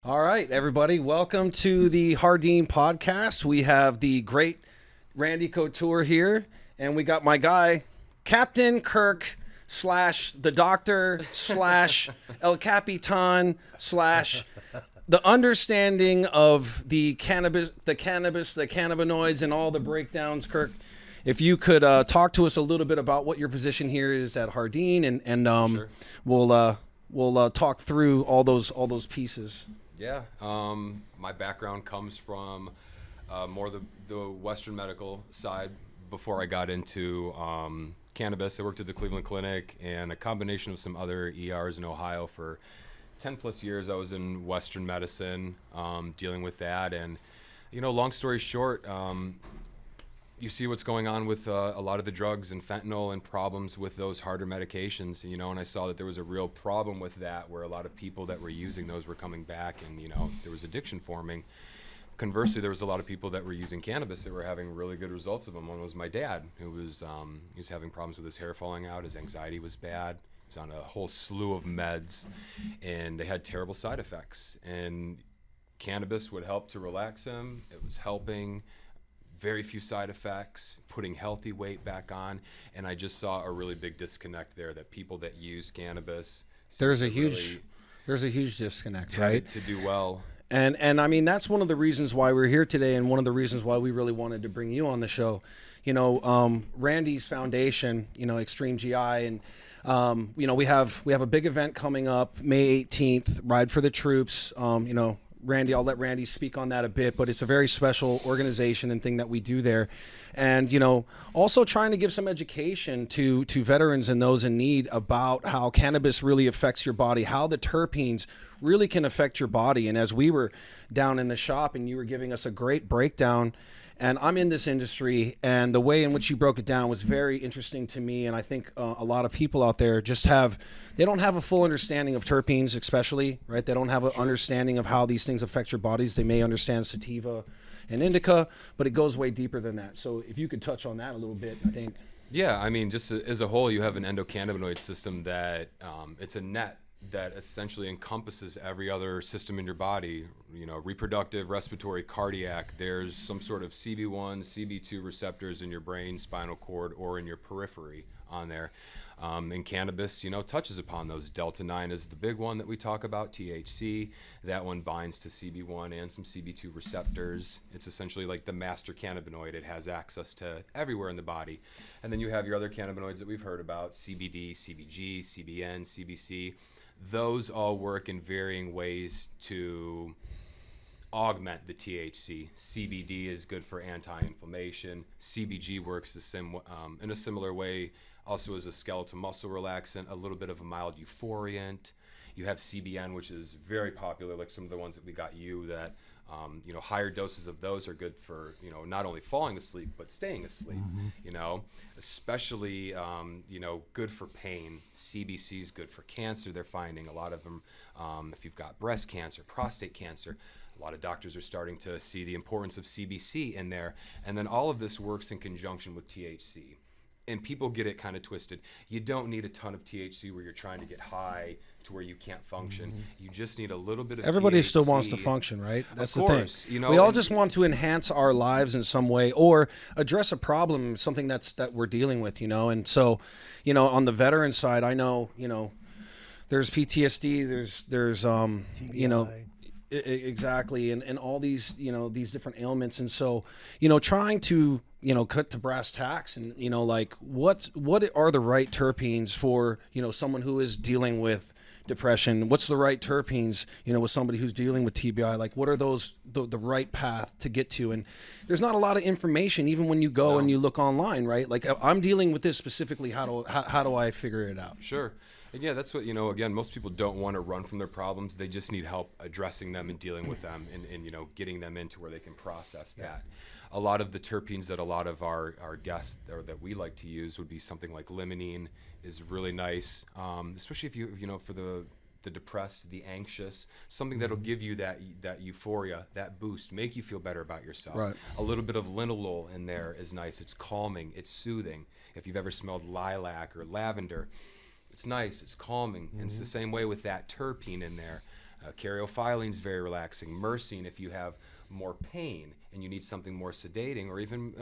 All right, everybody, welcome to the Jardín podcast. We have the great Randy Couture here, and we got my guy, Captain Kirk / the Doctor / El Capitan / the understanding of the cannabinoids, and all the breakdowns. Kirk, if you could talk to us a little bit about what your position here is at Jardín, and Sure. we'll talk through all those pieces. Yeah, my background comes from more the Western medical side. Before I got into cannabis, I worked at the Cleveland Clinic and a combination of some other ERs in Ohio for 10 plus years. I was in Western medicine, dealing with that. And, long story short, you see what's going on with a lot of the drugs and fentanyl and problems with those harder medications, and I saw that there was a real problem with that, where a lot of people that were using those were coming back, and, there was addiction forming. Conversely, there was a lot of people that were using cannabis that were having really good results of them. One was my dad, who was he was having problems with his hair falling out. His anxiety was bad. He was on a whole slew of meds, and they had terrible side effects. And cannabis would help to relax him. It was helping. Very few side effects, putting healthy weight back on, and I just saw a really big disconnect there, that people that use cannabis, There's a huge disconnect, right? To do well. And I mean, that's one of the reasons why we're here today, and one of the reasons why we really wanted to bring you on the show. Randy's foundation, Xtreme G.I, and we have a big event coming up May 18th, Ride for the Troops. Randy, I'll let Randy speak on that a bit, but it's a very special organization and thing that we do there. And, also trying to give some education to veterans and those in need about how cannabis really affects your body, how the terpenes really can affect your body. And as we were down in the shop and you were giving us a great breakdown, and I'm in this industry, and the way in which you broke it down was very interesting to me. And I think a lot of people out there they don't have a full understanding of terpenes, especially, right? They don't have an understanding of how these things affect your bodies. They may understand sativa and indica, but it goes way deeper than that. So if you could touch on that a little bit, I think. Yeah, I mean, just as a whole, you have an endocannabinoid system that it's a net that essentially encompasses every other system in your body, reproductive, respiratory, cardiac. There's some sort of CB1, CB2 receptors in your brain, spinal cord, or in your periphery on there. And cannabis, touches upon those. Delta-9 is the big one that we talk about, THC. That one binds to CB1 and some CB2 receptors. It's essentially like the master cannabinoid. It has access to everywhere in the body. And then you have your other cannabinoids that we've heard about, CBD, CBG, CBN, CBC. Those all work in varying ways to augment the THC. CBD is good for anti-inflammation. CBG works in a similar way, also as a skeletal muscle relaxant, a little bit of a mild euphoriant. You have CBN, which is very popular, like some of the ones that we got you, that higher doses of those are good for, not only falling asleep, but staying asleep, especially, good for pain. CBC is good for cancer. They're finding a lot of them, if you've got breast cancer, prostate cancer, a lot of doctors are starting to see the importance of CBC in there. And then all of this works in conjunction with THC. And people get it kind of twisted. You don't need a ton of THC where you're trying to get high to where you can't function. You just need a little bit of Everybody THC. still wants to function, right? That's of course, the thing. We all just want to enhance our lives in some way, or address a problem, something that we're dealing with, And so, on the veteran side, I know, there's PTSD, there's exactly, and all these, these different ailments. And so, trying to, cut to brass tacks, and, what are the right terpenes for, someone who is dealing with depression? What's the right terpenes, with somebody who's dealing with TBI? Like, what are those, the right path to get to? And there's not a lot of information, even when you go and you look online, right? Like, I'm dealing with this specifically. How do I figure it out? Sure. And yeah, that's what, again, most people don't want to run from their problems. They just need help addressing them and dealing with them, and getting them into where they can process that. A lot of the terpenes that a lot of our guests, or that we like to use, would be something like limonene is really nice, especially if you for the depressed, the anxious, something that'll give you that euphoria, that boost, make you feel better about yourself. Right. A little bit of linalool in there is nice. It's calming, it's soothing. If you've ever smelled lilac or lavender, it's nice, it's calming. And it's the same way with that terpene in there. Caryophyllene is very relaxing. Myrcene, if you have more pain and you need something more sedating, or even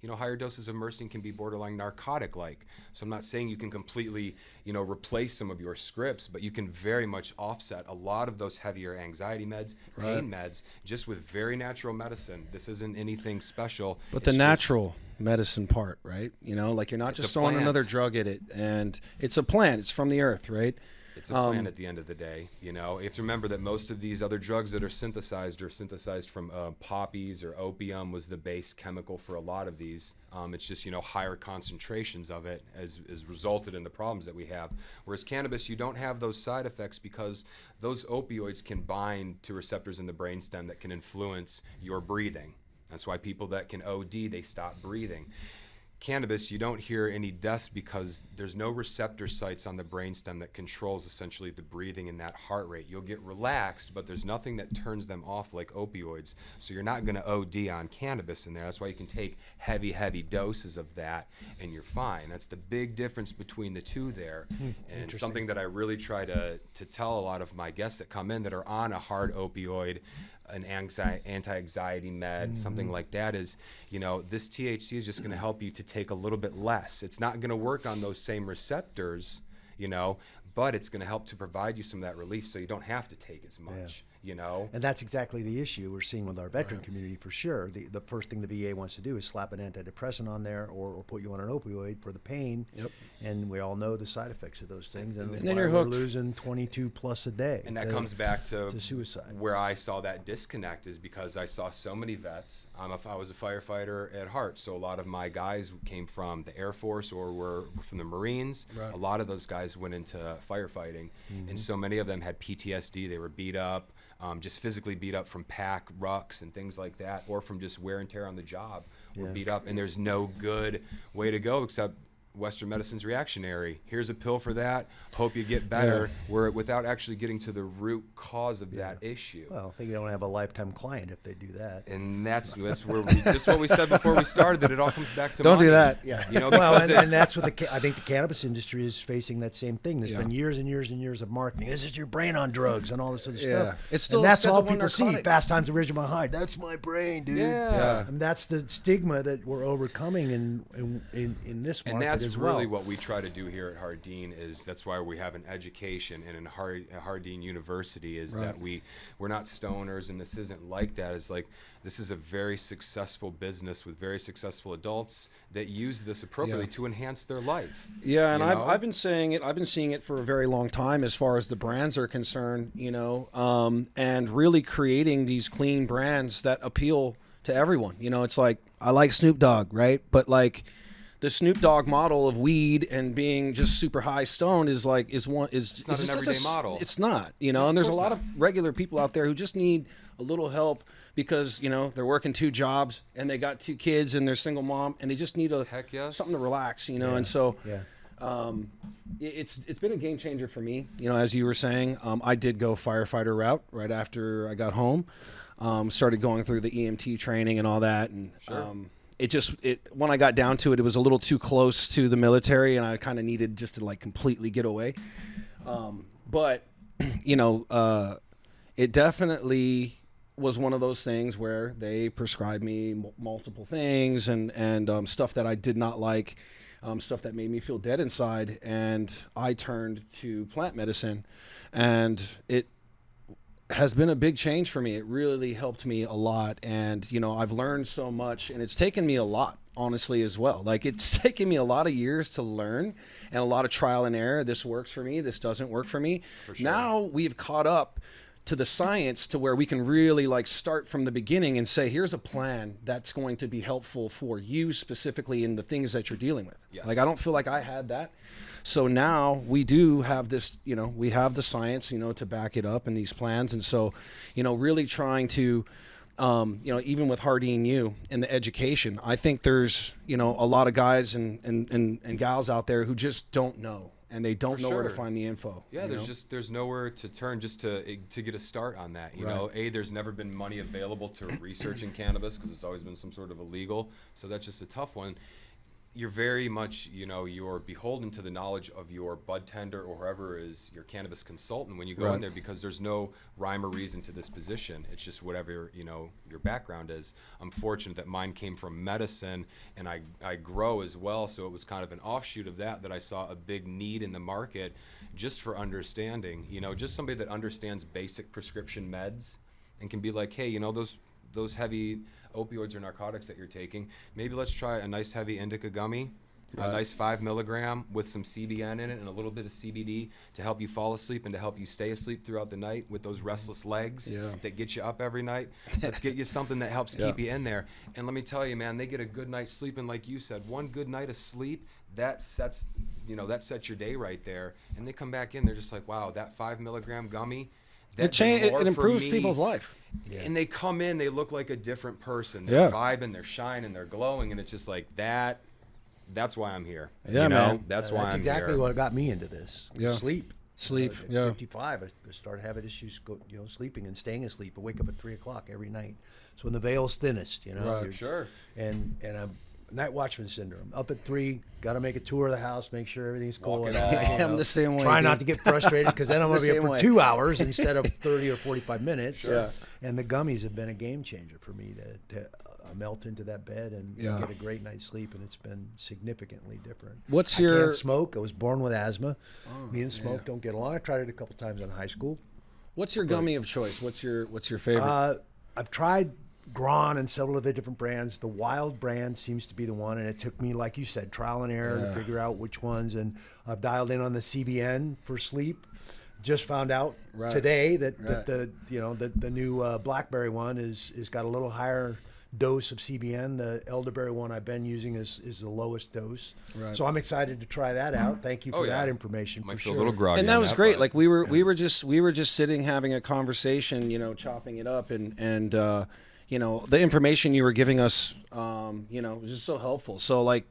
higher doses of myrcene can be borderline narcotic-like. So I'm not saying you can completely replace some of your scripts, but you can very much offset a lot of those heavier anxiety meds, pain meds, just with very natural medicine. This isn't anything special. But the natural medicine part, right? Like you're not just throwing another drug at it, and it's a plant. It's from the earth, right? It's a plant at the end of the day. You have to remember that most of these other drugs that are synthesized from poppies, or opium was the base chemical for a lot of these. It's just, higher concentrations of it has resulted in the problems that we have. Whereas cannabis, you don't have those side effects because those opioids can bind to receptors in the brainstem that can influence your breathing. That's why people that can OD, they stop breathing. Cannabis, you don't hear any deaths because there's no receptor sites on the brainstem that controls essentially the breathing and that heart rate. You'll get relaxed, but there's nothing that turns them off like opioids. So you're not going to OD on cannabis in there. That's why you can take heavy doses of that and you're fine. That's the big difference between the two there. And something that I really try to tell a lot of my guests that come in that are on a hard opioid, an anti-anxiety med, something like that, is, this THC is just going to help you to take a little bit less. It's not going to work on those same receptors, but it's going to help to provide you some of that relief so you don't have to take as much. And that's exactly the issue we're seeing with our veteran community for sure. The first thing the VA wants to do is slap an antidepressant on there or put you on an opioid for the pain. Yep. And we all know the side effects of those things. And then you're hooked. We're losing 22 plus a day. And that comes back to suicide. Where I saw that disconnect is because I saw so many vets. I was a firefighter at heart, so a lot of my guys came from the Air Force or were from the Marines. Right. A lot of those guys went into firefighting, and so many of them had PTSD. They were beat up. Just physically beat up from pack rucks and things like that, or from just wear and tear on the job, or beat up. And there's no good way to go except Western medicine's reactionary. Here's a pill for that. Hope you get better. Without actually getting to the root cause of that issue. Well, I think you don't have a lifetime client if they do that. And that's where just what we said before we started, that it all comes back to Don't money. do that. Yeah. Well, and that's what I think the cannabis industry is facing that same thing. There's been years and years and years of marketing. This is your brain on drugs and all this other stuff. It's still and that's all Schedule I people see. narcotic. Fast times at Ridgemont High. That's my brain, dude. Yeah. And that's the stigma that we're overcoming in this market And that's as really well. what we try to do here at Jardín. That's why we have an education, and in Jardín University is that we're not stoners, and this isn't like that. It's like, this is a very successful business with very successful adults that use this appropriately to enhance their life. Yeah, and I've been saying it. I've been seeing it for a very long time as far as the brands are concerned, and really creating these clean brands that appeal to everyone. It's like, I like Snoop Dogg, right? But like, the Snoop Dogg model of weed and being just super high stoned is not an everyday model. It's not, and there's a lot of regular people out there who just need a little help because, they're working 2 jobs and they got 2 kids and they're single mom and they just need something to relax, and so it's been a game changer for me. As you were saying, I did go firefighter route right after I got home, started going through the EMT training and all that, and when I got down to it, it was a little too close to the military, and I kind of needed just to completely get away. But it definitely was one of those things where they prescribed me multiple things and stuff that I did not like, stuff that made me feel dead inside, and I turned to plant medicine, and it has been a big change for me. It really helped me a lot, and I've learned so much, and it's taken me a lot, honestly, as well. It's taken me a lot of years to learn and a lot of trial and error. This works for me, this doesn't work for me. For sure. Now we've caught up to the science to where we can really start from the beginning and say, here's a plan that's going to be helpful for you specifically in the things that you're dealing with. Yes. I don't feel like I had that. So now we do have this, we have the science, to back it up in these plans. And so, really trying to, even with Jardín U and the education, I think there's, a lot of guys and gals out there who just don't know, and they don't know where to find the info. Yeah, there's nowhere to turn just to get a start on that. There's never been money available to researching cannabis because it's always been some sort of illegal. So that's just a tough one. you're very much, you're beholden to the knowledge of your bud tender or whoever is your cannabis consultant when you go in there, because there's no rhyme or reason to this position. It's just whatever, your background is. I'm fortunate that mine came from medicine, and I grow as well, so it was kind of an offshoot of that I saw a big need in the market just for understanding, just somebody that understands basic prescription meds and can be like, hey, those heavy opioids or narcotics that you're taking, maybe let's try a nice heavy indica gummy, a nice 5 milligram with some CBN in it and a little bit of CBD to help you fall asleep and to help you stay asleep throughout the night with those restless legs that get you up every night. Let's get you something that helps keep you in there. And let me tell you, man, they get a good night's sleep, and like you said, one good night of sleep, that sets your day right there. And they come back in, they're just like, wow, that 5 milligram gummy, it improves people's life. Yeah. And they come in, they look like a different person. They're vibing, they're shining, they're glowing, and it's just like that. That's why I'm here. Yeah, man. That's why I'm here. That's exactly what got me into this. Yeah. Sleep. At 55, I started having issues, sleeping and staying asleep. I wake up at 3 o'clock every night. So when the veil's thinnest, Right. Sure. And I'm night watchman syndrome. Up at 3, got to make a tour of the house, make sure everything's cool. Walk it all. I'm the same way. Try dude. not to get frustrated, because then I'm going to be up for 2 hours instead of 30 or 45 minutes. Sure. Yeah. And the gummies have been a game changer for me to melt into that bed and get a great night's sleep, and it's been significantly different. I can't smoke. I was born with asthma. Me and smoke don't get along. I tried it a couple times in high school. What's your gummy of choice? What's your favorite? I've tried Gron and several of the different brands. The Wild brand seems to be the one, and it took me, like you said, trial and error to figure out which ones. And I've dialed in on the CBN for sleep. Just found out today that the new Blackberry one is got a little higher dose of CBN. The elderberry one I've been using is the lowest dose. Right. So I'm excited to try that out. Thank you for that information. Might for feel sure. a little groggy. And that on was great. but- Like we were just sitting having a conversation, chopping it up, and the information you were giving us, was just so helpful. So like,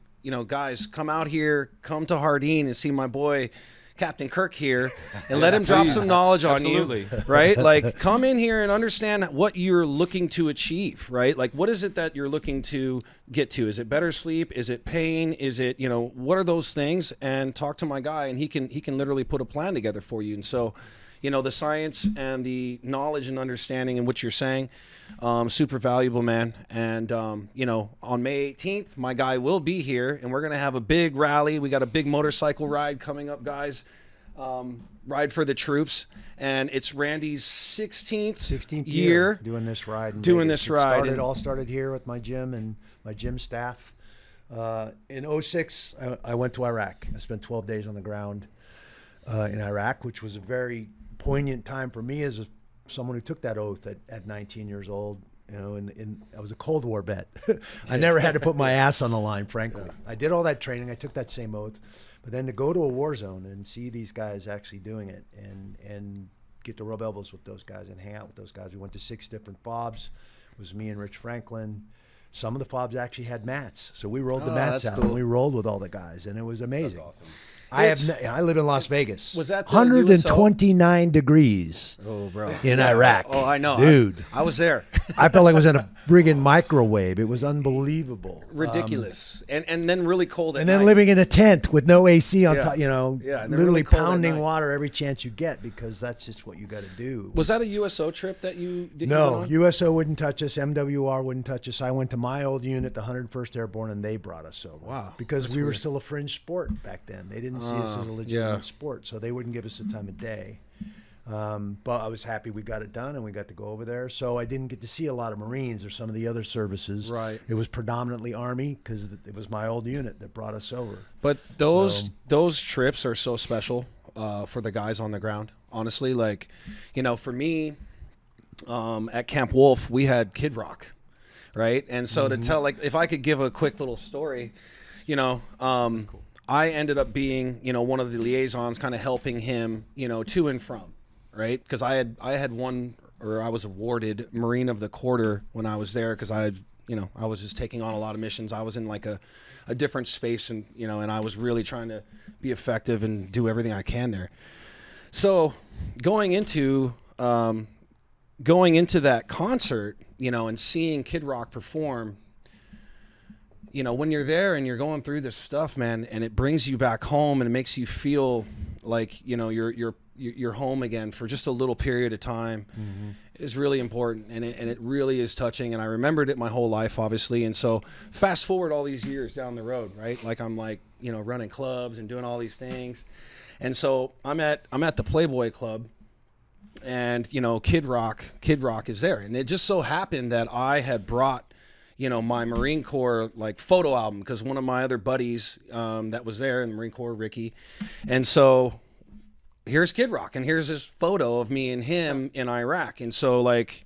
guys, come out here, come to Jardín and see my boy Captain Kirk here, and let him drop some knowledge on you, right? Like, come in here and understand what you're looking to achieve, right? Like, what is it that you're looking to get to? Is it better sleep? Is it pain? Is it, what are those things? And talk to my guy, and he can literally put a plan together for you. And so, the science and the knowledge and understanding in what you're saying, super valuable, man. And, on May 18th, my guy will be here, and we're going to have a big rally. We got a big motorcycle ride coming up, guys. Ride for the troops. And it's Randy's 16th year doing this ride. It all started here with my gym and my gym staff. In 06, I went to Iraq. I spent 12 days on the ground in Iraq, which was a very poignant time for me as someone who took that oath at 19 years old. And I was a Cold War vet. I never had to put my ass on the line, frankly. I did all that training. I took that same oath. But then to go to a war zone and see these guys actually doing it and get to rub elbows with those guys and hang out with those guys. We went to 6 different FOBs. It was me and Rich Franklin. Some of the FOBs actually had mats. So we rolled the mats out, and we rolled with all the guys, and it was amazing. That's awesome. I live in Las Vegas. Was that the 129 degrees in Iraq? Oh, I know. Dude. I was there. I felt like I was in a friggin' microwave. It was unbelievable. Ridiculous. And then really cold at And then night. living in a tent with no AC on top, and they're literally really cold at pounding night. water every chance you get, because that's just what you got to do. Was that a USO trip that you did? No, USO wouldn't touch us. MWR wouldn't touch us. I went to my old unit, the 101st Airborne, and they brought us over. Wow. Because we were still a fringe sport back then. They didn't see us as a legitimate sport, so they wouldn't give us the time of day. But I was happy we got it done and we got to go over there. So I didn't get to see a lot of Marines or some of the other services. Right. It was predominantly Army, because it was my old unit that brought us over. But those trips are so special for the guys on the ground. Honestly, like, for me, at Camp Wolf, we had Kid Rock, right? And so to tell, like, if I could give a quick little story, That's cool. I ended up being, one of the liaisons, kind of helping him, to and from, right? Because I was awarded Marine of the Quarter when I was there, because I was just taking on a lot of missions. I was in like a different space, and and I was really trying to be effective and do everything I can there. So going into that concert, and seeing Kid Rock perform, you know, when you're there and you're going through this stuff, man, and it brings you back home and it makes you feel like, you know, you're home again for just a little period of time, is really important, and it really is touching. And I remembered it my whole life, obviously. And so fast forward all these years down the road, right? Like I'm like, you know, running clubs and doing all these things. And so I'm at the Playboy Club, and, you know, Kid Rock is there. And it just so happened that I had brought, you know, my Marine Corps like photo album, because one of my other buddies that was there in the Marine Corps, Ricky. And so here's Kid Rock, and here's this photo of me and him in Iraq. And so, like,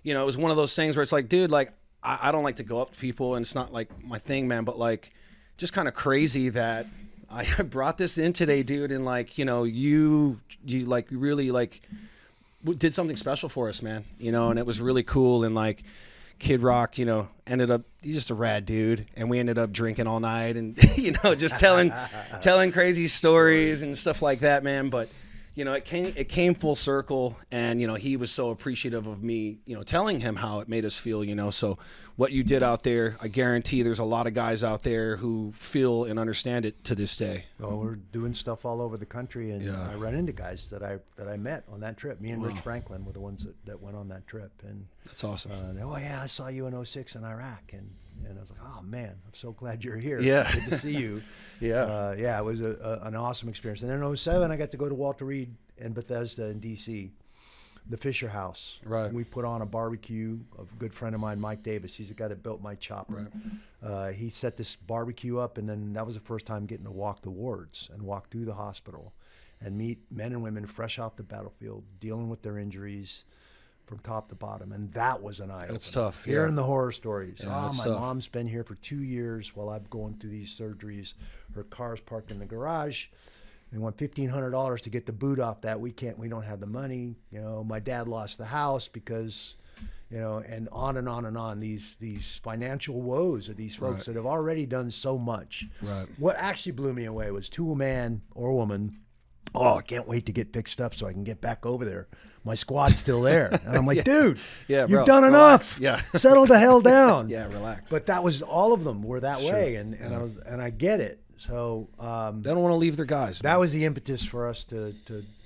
you know, it was one of those things where it's like, dude, like, I don't like to go up to people, and it's not like my thing, man, but like, just kind of crazy that I brought this in today, dude. And like, you know, you like really like did something special for us, man, you know, and it was really cool. And like, Kid Rock, you know, he's just a rad dude, and we ended up drinking all night and, you know, just telling crazy stories and stuff like that, man. But, you know, it came full circle, and, you know, he was so appreciative of me, you know, telling him how it made us feel, you know. So what you did out there, I guarantee there's a lot of guys out there who feel and understand it to this day. Well, we're doing stuff all over the country, and I run into guys that I met on that trip. Me and Rich Franklin were the ones that went on that trip, and that's awesome. Oh yeah, I saw you in 06 in Iraq, and I was like, oh man, I'm so glad you're here. Yeah, good to see you. Yeah, it was an awesome experience. And then in 07, I got to go to Walter Reed and Bethesda in DC, the Fisher House. Right. And we put on a barbecue. A good friend of mine, Mike Davis, he's the guy that built my chopper. Right. He set this barbecue up, and then that was the first time getting to walk the wards and walk through the hospital and meet men and women fresh off the battlefield, dealing with their injuries from top to bottom. And that was an eye-opener. It's tough. Hearing the horror stories. Yeah, my tough. mom's been here for 2 years while I'm going through these surgeries. Her car's parked in the garage. They want $1,500 to get the boot off that. We don't have the money. You know, my dad lost the house because, you know, and on and on and on. These financial woes of these folks that have already done so much. Right. What actually blew me away was to a man or woman, oh, I can't wait to get fixed up so I can get back over there. My squad's still there. And I'm like, dude, you've done enough. Yeah. Settle the hell down. Yeah, relax. But that was, all of them were that way. And I get it. So they don't want to leave their guys. That was the impetus for us to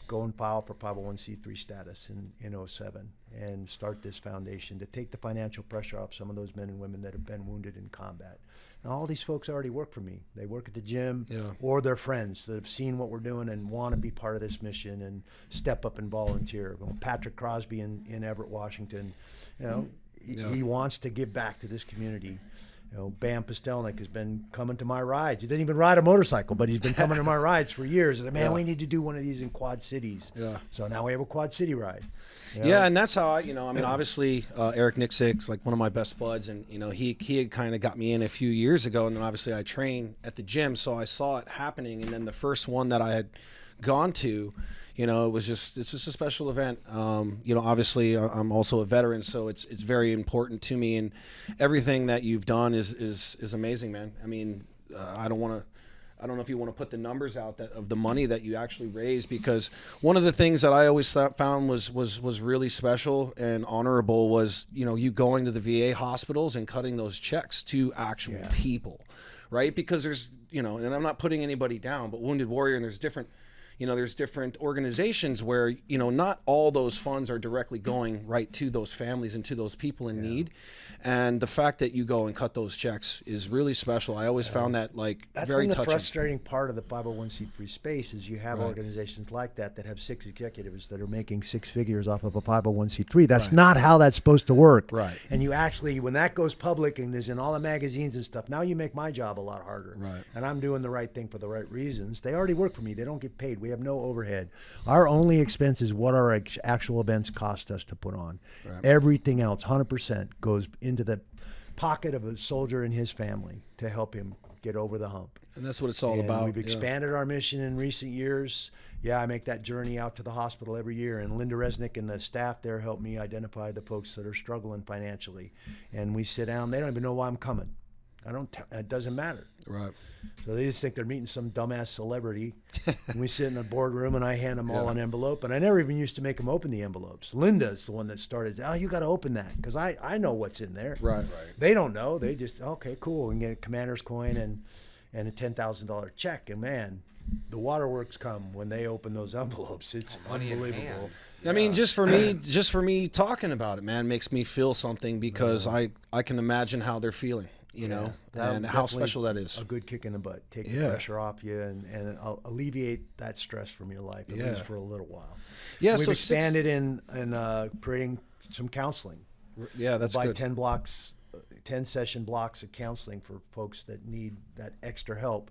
go and file for 501c3 status in 07 and start this foundation to take the financial pressure off some of those men and women that have been wounded in combat. Now, all these folks already work for me. They work at the gym, or they're friends that have seen what we're doing and want to be part of this mission and step up and volunteer. Well, Patrick Crosby in Everett, Washington, you know, he wants to give back to this community. You know, Bam Postelnik has been coming to my rides. He doesn't even ride a motorcycle, but he's been coming to my rides for years. And man, we need to do one of these in Quad Cities. Yeah. So now we have a Quad City ride. You know? Yeah, and that's how I mean, obviously, Eric Nixick's like one of my best buds, and, you know, he had kind of got me in a few years ago, and then obviously I train at the gym, so I saw it happening. And then the first one that I had gone to, you know, it's just a special event. You know, obviously I'm also a veteran, so it's very important to me, and everything that you've done is amazing, man. I mean, I don't know if you want to put the numbers out of the money that you actually raised, because one of the things that I always found was really special and honorable was, you know, you going to the VA hospitals and cutting those checks to actual people, right? Because there's, you know, and I'm not putting anybody down, but Wounded Warrior, and there's different organizations where, you know, not all those funds are directly going right to those families and to those people in need. And the fact that you go and cut those checks is really special. I always found that that's very been the touching. Frustrating part of the 501c3 space is you have organizations like that have 6 executives that are making 6 figures off of a 501c3. That's not how that's supposed to work. Right. And you actually, when that goes public and is in all the magazines and stuff, now you make my job a lot harder. Right. And I'm doing the right thing for the right reasons. They already work for me. They don't get paid. We have no overhead. Our only expense is what our actual events cost us to put on. Right. Everything else, 100%, goes into the pocket of a soldier and his family to help him get over the hump. And that's what it's all about. We've expanded our mission in recent years. I make that journey out to the hospital every year, and Linda Resnick and the staff there help me identify the folks that are struggling financially. And we sit down. They don't even know why I'm coming. It doesn't matter. Right. So they just think they're meeting some dumbass celebrity. And we sit in the boardroom and I hand them all an envelope. And I never even used to make them open the envelopes. Linda's the one that started, oh, you got to open that. Because I know what's in there. Right. They don't know. They just, okay, cool. And get a commander's coin and a $10,000 check. And man, the waterworks come when they open those envelopes. It's unbelievable. I mean, just for me talking about it, man, makes me feel something because I can imagine how they're feeling. You know, and how special that is. A good kick in the butt. Take the pressure off you and alleviate that stress from your life, at least for a little while. Yeah, we've expanded in creating some counseling. Yeah, that's good. 10 session blocks of counseling for folks that need that extra help.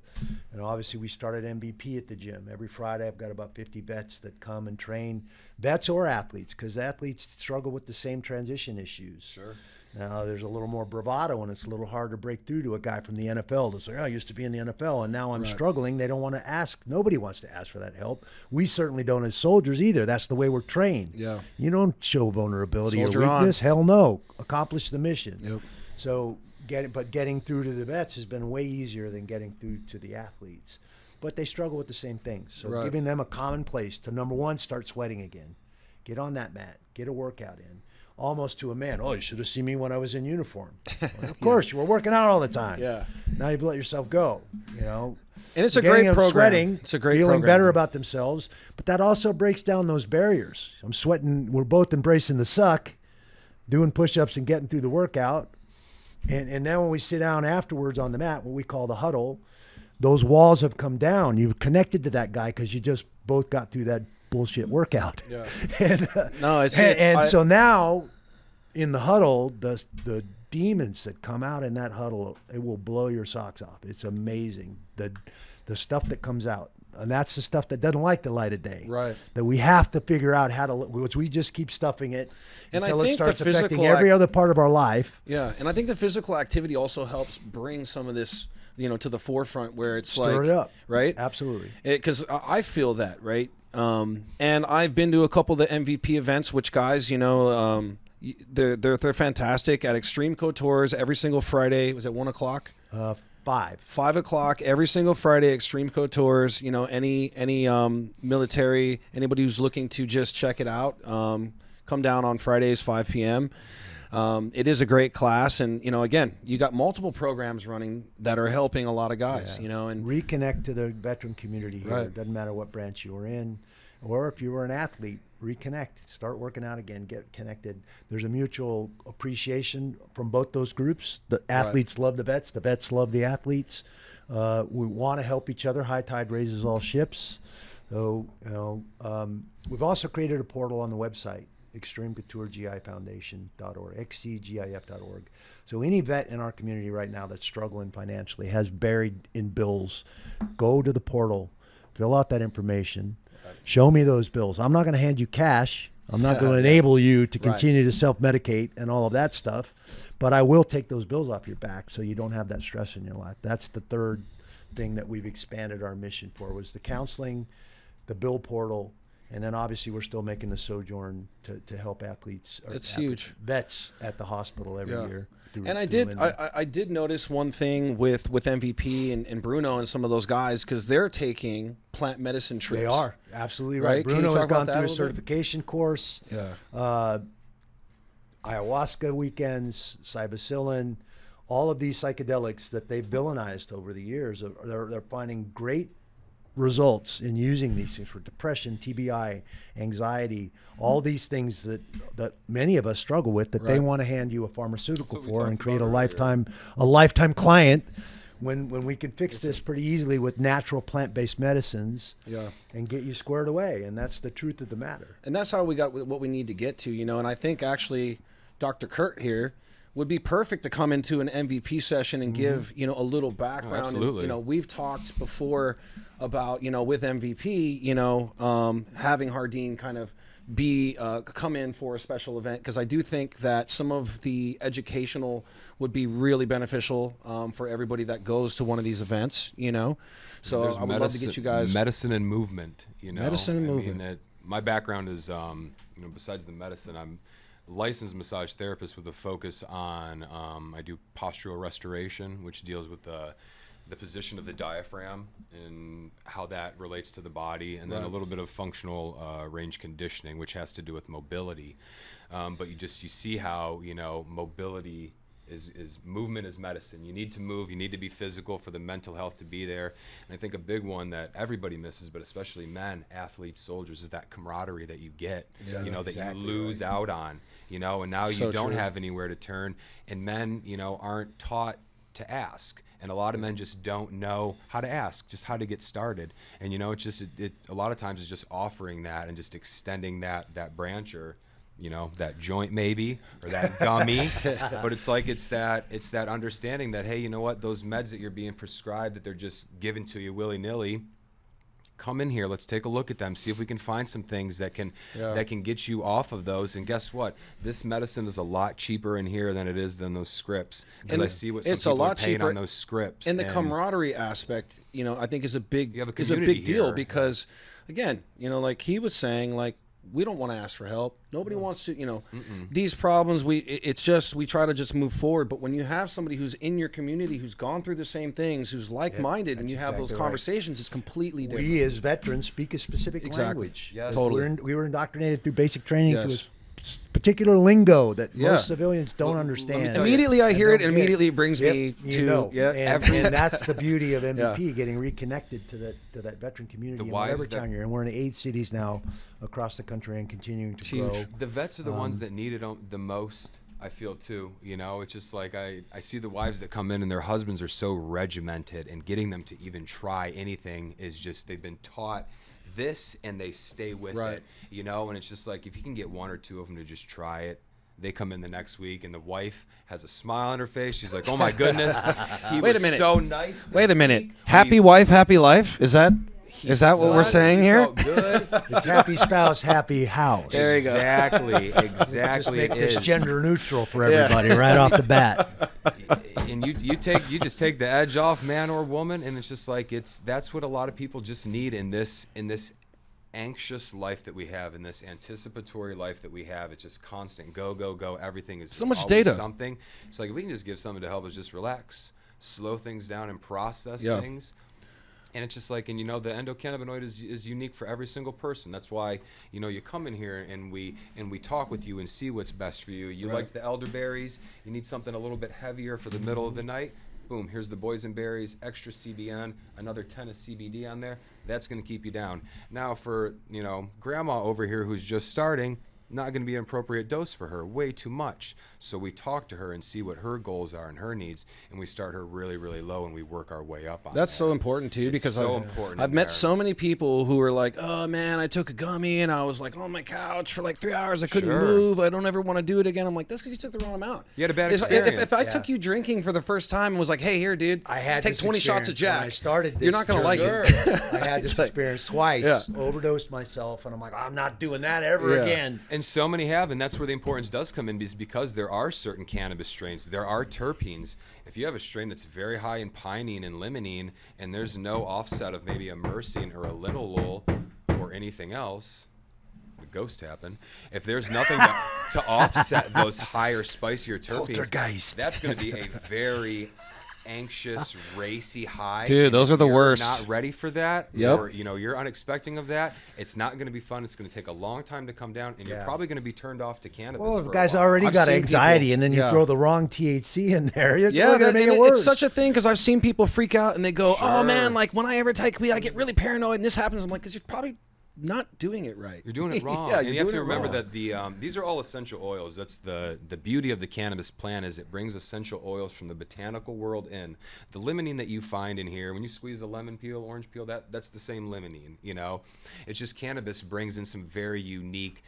And obviously we started MVP at the gym. Every Friday I've got about 50 vets that come and train, vets or athletes, because athletes struggle with the same transition issues. Sure. Now, there's a little more bravado, and it's a little hard to break through to a guy from the NFL to say, oh, I used to be in the NFL, and now I'm struggling. They don't want to ask. Nobody wants to ask for that help. We certainly don't as soldiers either. That's the way we're trained. Yeah. You don't show vulnerability Soldier or weakness. on. Hell no. Accomplish the mission. Yep. So, getting through to the vets has been way easier than getting through to the athletes. But they struggle with the same things. So giving them a common place to, number one, start sweating again. Get on that mat. Get a workout in. Almost to a man. Oh, you should have seen me when I was in uniform. Well, of course, you were working out all the time. Yeah. Now you've let yourself go, you know. And it's a great program. Sweating, it's a great feeling program. better about themselves, but that also breaks down those barriers. I'm sweating. We're both embracing the suck, doing push-ups and getting through the workout. And then when we sit down afterwards on the mat, what we call the huddle, those walls have come down. You've connected to that guy because you just both got through that bullshit workout. Yeah. And, so now in the huddle, the demons that come out in that huddle, it will blow your socks off. It's amazing. The stuff that comes out. And that's the stuff that doesn't like the light of day. Right. That we have to figure out how to, which we just keep stuffing it until it starts the affecting every other part of our life. Yeah. And I think the physical activity also helps bring some of this, you know, to the forefront where it's Stir it up. Right? Absolutely. Because I feel that, right? And I've been to a couple of the MVP events, which guys, you know, they're fantastic at Xtreme Couture every single Friday. Was it 1 o'clock? 5 o'clock every single Friday. Xtreme Couture. You know, any military, anybody who's looking to just check it out, come down on Fridays 5 p.m. It is a great class, and you know, again, you got multiple programs running that are helping a lot of guys. You know, and reconnect to the veteran community here. Right. It doesn't matter what branch you were in, or if you were an athlete. Reconnect, start working out again, get connected. There's a mutual appreciation from both those groups. The athletes love the vets love the athletes. We want to help each other. High tide raises all ships. So, you know, we've also created a portal on the website, Xtreme Couture G.I Foundation.org, xcgif.org. So any vet in our community right now that's struggling financially, has buried in bills, go to the portal, fill out that information. Show me those bills. I'm not going to hand you cash. I'm not going to enable you to continue to self-medicate and all of that stuff, but I will take those bills off your back so you don't have that stress in your life. That's the third thing that we've expanded our mission for, was the counseling, the bill portal, and then obviously we're still making the sojourn to help athletes. It's huge. Vets at the hospital every year. And I did notice one thing with MVP and Bruno and some of those guys, because they're taking plant medicine trips. They are absolutely right. Bruno has gone through a certification course. Yeah. Ayahuasca weekends, psilocybin, all of these psychedelics that they've villainized over the years. They're finding great results in using these things for depression, TBI, anxiety, all these things that many of us struggle with, that they want to hand you a pharmaceutical for and create a lifetime client when we can fix this pretty easily with natural plant-based medicines and get you squared away. And that's the truth of the matter. And that's how we got what we need to get to, you know. And I think actually Dr. Kurt here would be perfect to come into an MVP session and give, you know, a little background. Oh, absolutely. And, you know, we've talked before about, you know, with MVP, you know, having Jardín kind of be come in for a special event, because I do think that some of the educational would be really beneficial for everybody that goes to one of these events, you know. So I would love to get you guys medicine and movement, you know. Medicine and movement. I mean, my background is, you know, besides the medicine, licensed massage therapist with a focus on, I do postural restoration, which deals with the position of the diaphragm and how that relates to the body, and then a little bit of functional range conditioning, which has to do with mobility. But you see how, mobility is movement is medicine. You need to move, you need to be physical for the mental health to be there. And I think a big one that everybody misses, but especially men, athletes, soldiers, is that camaraderie that you get, that you lose out on, and now you don't have anywhere to turn. And men, aren't taught to ask. And a lot of men just don't know how to ask, just how to get started. And, it's just, a lot of times it's just offering that and just extending that branch, or, that joint maybe, or that gummy. But it's that understanding that, hey, you know what, those meds that you're being prescribed, that they're just given to you willy-nilly, come in here, let's take a look at them, see if we can find some things that can get you off of those. And guess what, this medicine is a lot cheaper in here than it is than those scripts, because I see what some people are paying on those scripts. And the camaraderie aspect, I think is a big deal here. Because again, like he was saying, like, we don't want to ask for help. Nobody wants to, these problems, we try to just move forward. But when you have somebody who's in your community, who's gone through the same things, who's like-minded, and you have those conversations, it's completely different. We as veterans speak a specific language. Yes. Totally. We were indoctrinated through basic training to a particular lingo that most civilians don't understand. Immediately I hear it, and immediately it brings me to and that's the beauty of MVP, getting reconnected to that veteran community in whatever town you're in. We're in 8 cities now across the country and continuing to grow. The vets are the ones that need it the most, I feel, too. It's just like I see the wives that come in and their husbands are so regimented, and getting them to even try anything is just, they've been taught this and they stay with it, and it's just like, if you can get 1 or 2 of them to just try it, they come in the next week and the wife has a smile on her face. She's like, oh my goodness, he was so nice. Wait a minute. Happy wife, happy life? Is that what we're saying here? Good. It's happy spouse, happy house. There you go. Exactly. Just make this gender neutral for everybody right off the bat. And you just take the edge off, man or woman, and it's just like, that's what a lot of people just need in this anxious life that we have, in this anticipatory life that we have. It's just constant go. Everything is so much always data. Something. It's like, if we can just give something to help us just relax, slow things down, and process things. And it's just like, and the endocannabinoid is unique for every single person. That's why, you come in here and we talk with you and see what's best for you. You liked the elderberries, you need something a little bit heavier for the middle of the night. Boom, here's the boysenberries, extra CBN, another 10 of CBD on there. That's going to keep you down. Now for, grandma over here who's just starting, not going to be an appropriate dose for her, way too much. So we talk to her and see what her goals are and her needs, and we start her really, really low, and we work our way up on That's so important too, because I've met so many people who are like, oh man, I took a gummy and I was like on my couch for like 3 hours, I couldn't move, I don't ever want to do it again. I'm like, that's because you took the wrong amount. You had a bad experience. If I took you drinking for the first time and was like, hey, here dude, I had take 20 shots of Jack, I started this, you're not going to like it. I had this experience twice, overdosed myself, and I'm like, I'm not doing that ever again. And so many have, and that's where the importance does come in, is because there are certain cannabis strains, there are terpenes. If you have a strain that's very high in pinene and limonene, and there's no offset of maybe a myrcene or a linalool or anything else, a ghost happened. If there's nothing to offset those higher, spicier terpenes, that's going to be a very anxious, racy high. Dude, those are the worst. Not ready for that. Yep. Or, you're unexpecting of that. It's not going to be fun. It's going to take a long time to come down, and you're probably going to be turned off to cannabis. Well, if for guys a while. already got anxiety, and then you throw the wrong THC in there, it's really going to make it worse. It's such a thing, because I've seen people freak out and they go, oh man, like when I ever take weed, I get really paranoid and this happens. I'm like, because you're probably not doing it right. You're doing it wrong. And you have to remember that these are all essential oils. That's the beauty of the cannabis plant, is it brings essential oils from the botanical world in. The limonene that you find in here, when you squeeze a lemon peel, orange peel, that's the same limonene, It's just cannabis brings in some very unique,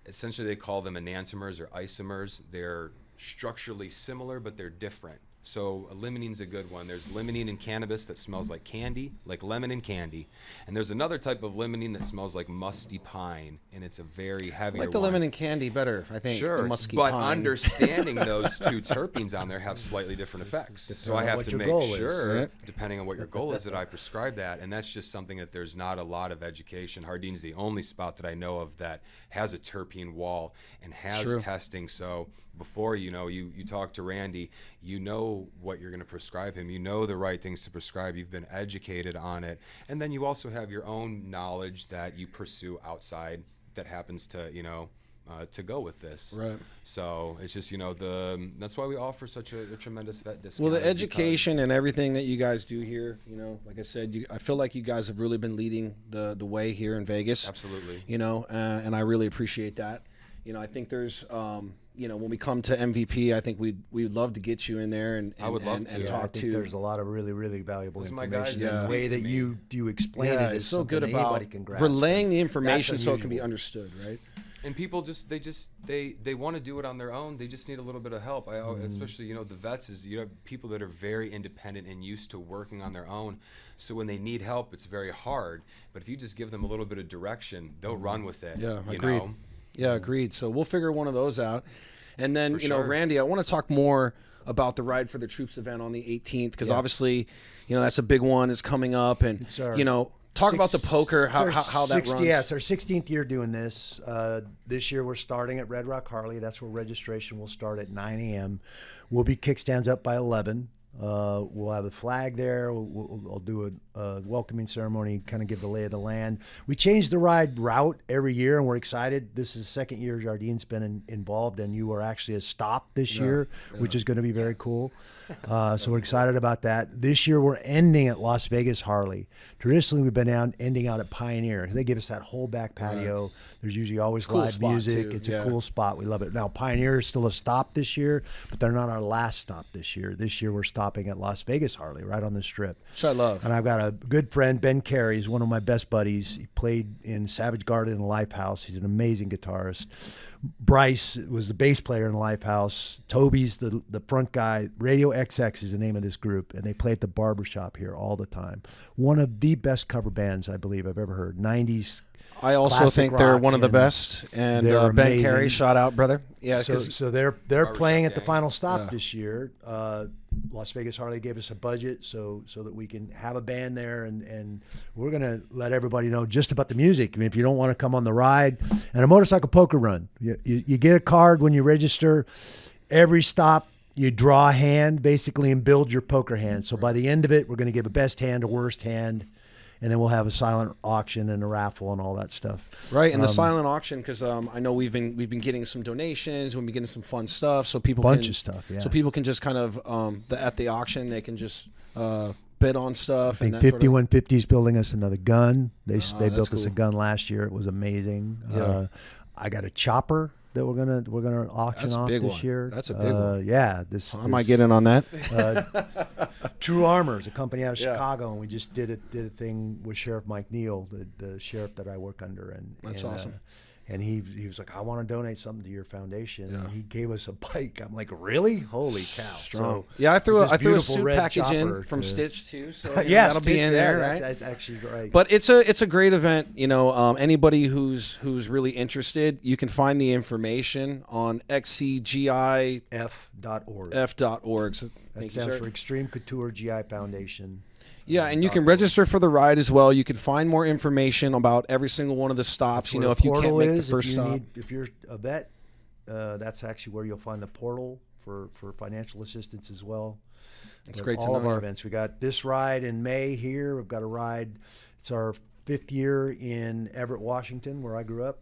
essentially they call them enantiomers or isomers. They're structurally similar, but they're different. So limonene's a good one. There's limonene and cannabis that smells like candy, like lemon and candy. And there's another type of limonene that smells like musty pine, and it's a very heavier I like the one. lemon and candy better, I think. Sure, the musky but pine. understanding those two terpenes on there have slightly different effects. So I have to make sure, depending on what your goal is, that I prescribe that. And that's just something that there's not a lot of education. Jardín's the only spot that I know of that has a terpene wall and has testing. So before you talk to Randy, you know what you're going to prescribe him. You know the right things to prescribe. You've been educated on it. And then you also have your own knowledge that you pursue outside that happens to, to go with this. Right. So it's just, that's why we offer such a tremendous vet discount. Well, the education and everything that you guys do here, like I said, I feel like you guys have really been leading the way here in Vegas. Absolutely. And I really appreciate that. I think there's, when we come to MVP, I think we'd love to get you in there and I would love to. and talk to. There's a lot of really, really valuable information. My guys, the way that you explain it is so good about anybody can grasp. relaying the information so it can be understood, right? And people they want to do it on their own. They just need a little bit of help. Especially, the vets is, you have people that are very independent and used to working on their own. So when they need help, it's very hard. But if you just give them a little bit of direction, they'll run with it. Yeah, agreed. Yeah, agreed. So we'll figure one of those out. And then, Randy, I want to talk more about the Ride for the Troops event on the 18th, because obviously, that's a big one. It's coming up. And, talk about the poker, how that runs. Yeah, it's our 16th year doing this. This year we're starting at Red Rock Harley. That's where registration will start at 9 a.m. We'll be kickstands up by 11. We'll have a flag there. I'll do a welcoming ceremony, kind of give the lay of the land. We change the ride route every year, and we're excited. This is the second year Jardín's been involved, and you are actually a stop this year, which is going to be very cool. So we're excited about that. This year we're ending at Las Vegas Harley. Traditionally, we've been ending out at Pioneer. They give us that whole back patio. Right. There's usually always live music. It's a cool spot. We love it. Now, Pioneer is still a stop this year, but they're not our last stop this year. This year we're stopping at Las Vegas Harley, right on the strip. Which I love. And I've got a good friend, Ben Carey. He's one of my best buddies. He played in Savage Garden and Lifehouse. He's an amazing guitarist. Bryce was the bass player in Lifehouse. Toby's the front guy. Radio XX is the name of this group, and they play at the barbershop here all the time. One of the best cover bands I believe I've ever heard. 90s. I also think they're one of the best. And Ben Carey, shout out, brother. Yeah. So they're playing at the final stop this year. Las Vegas Harley gave us a budget so that we can have a band there, and we're going to let everybody know just about the music. I mean, if you don't want to come on the ride, and a motorcycle poker run, you get a card when you register. Every stop, you draw a hand basically and build your poker hand. So by the end of it, we're going to give a best hand, a worst hand, and then we'll have a silent auction and a raffle and all that stuff. Right, and the silent auction, because I know we've been getting some donations, we've been getting some fun stuff, so people of stuff, yeah. So people can just kind of at the auction they can just bid on stuff. I think 5150's building us another gun. They built us a gun last year. It was amazing. Yeah. I got a chopper that we're gonna auction off this year. That's a big one. Yeah, I might get in on that. True Armor is a company out of Chicago, and we just did a thing with Sheriff Mike Neal, the sheriff that I work under, and that's awesome. And he was like, I want to donate something to your foundation. Yeah. And he gave us a bike. I'm like, really? Holy cow! Strong. So, I threw a suit package in from Stitch too. So that'll be in there, right? That's actually right. But it's a great event. Anybody who's really interested, you can find the information on xcgif.org. F.org. So that stands for Xtreme Couture G.I Foundation. Yeah, and you can register for the ride as well. You can find more information about every single one of the stops. If you can't make the first stop. If you're a vet, that's actually where you'll find the portal for financial assistance as well. That's great to know. All of our events. We got this ride in May here. We've got a ride. It's our 5th year in Everett, Washington, where I grew up.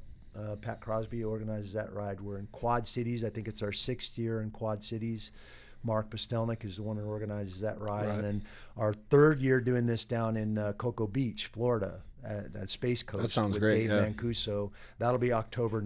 Pat Crosby organizes that ride. We're in Quad Cities. I think it's our 6th year in Quad Cities. Mark Postelnik is the one who organizes that ride. Right. And then our 3rd year doing this down in Cocoa Beach, Florida, at Space Coast. That sounds with great. Dave Mancuso. That'll be October,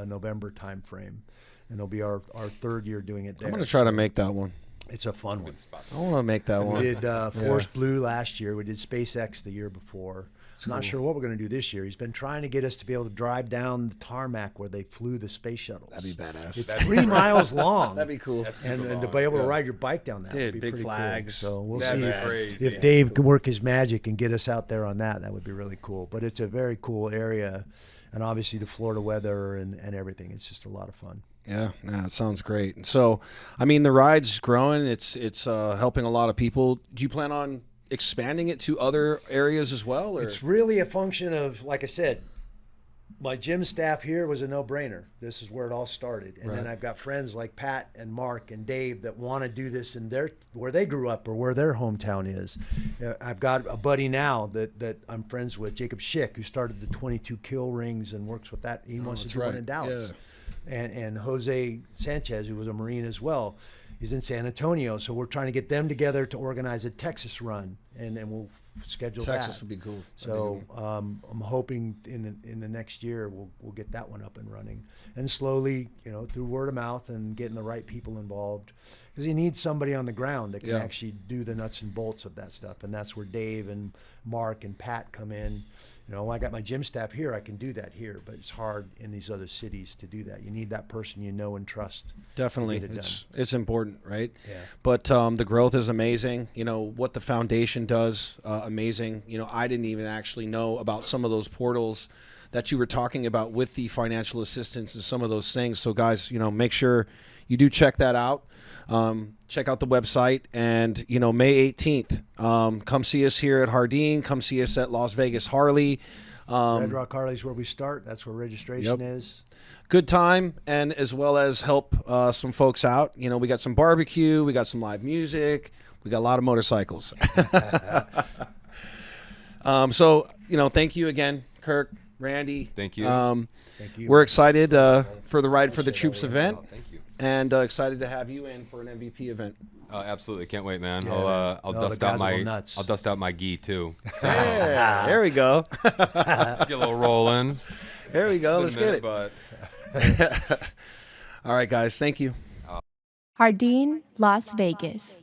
November time frame. And it'll be our 3rd year doing it there. I'm going to try to make that one. It's a fun one. I want to make that one. We did Force Blue last year. We did SpaceX the year before. Not sure what we're going to do this year. He's been trying to get us to be able to drive down the tarmac where they flew the space shuttles. That'd be badass. It's 3 miles long. That'd be cool. And to be able to ride your bike down that would be big pretty flags. cool. So we'll That'd see be crazy. if Dave can work his magic and get us out there on that. That would be really cool. But it's a very cool area, and obviously the Florida weather and everything. It's just a lot of fun. Yeah, it sounds great. And so, I mean, the ride's growing. It's helping a lot of people. Do you plan on expanding it to other areas as well? Or? It's really a function of, like I said, my gym staff here was a no-brainer. This is where it all started. And then I've got friends like Pat and Mark and Dave that want to do this in where they grew up or where their hometown is. I've got a buddy now that I'm friends with, Jacob Schick, who started the 22 kill rings and works with that. He wants to do one in Dallas. Yeah. And Jose Sanchez, who was a Marine as well, he's in San Antonio. So we're trying to get them together to organize a Texas run, and we'll schedule Texas that. would be cool. So I'm hoping in the next year we'll get that one up and running, and slowly, through word of mouth and getting the right people involved, because you need somebody on the ground that can actually do the nuts and bolts of that stuff, and that's where Dave and Mark and Pat come in. When I got my gym staff here, I can do that here, but it's hard in these other cities to do that. You need that person you know and trust. Definitely, to get it done. it's important, right? Yeah. But the growth is amazing. What the foundation does, amazing. I didn't even actually know about some of those portals that you were talking about with the financial assistance and some of those things. So guys, make sure you do check that out. Check out the website, and May 18th, come see us here at Jardín. Come see us at Las Vegas Harley. Red Rock Harley's where we start. That's where registration is. Good time, and as well as help some folks out. We got some barbecue, we got some live music, we got a lot of motorcycles. So thank you again, Kirk, Randy. Thank you. Thank you. We're excited for the Ride for the Troops event. Thank you. And excited to have you in for an MVP event. Absolutely, can't wait, man. Yeah, I'll the dust guys out will my go nuts. I'll dust out my gi too. So Yeah, there we go. get a little rolling. There we go. Let's get it. But All right, guys. Thank you. Jardín, Las Vegas.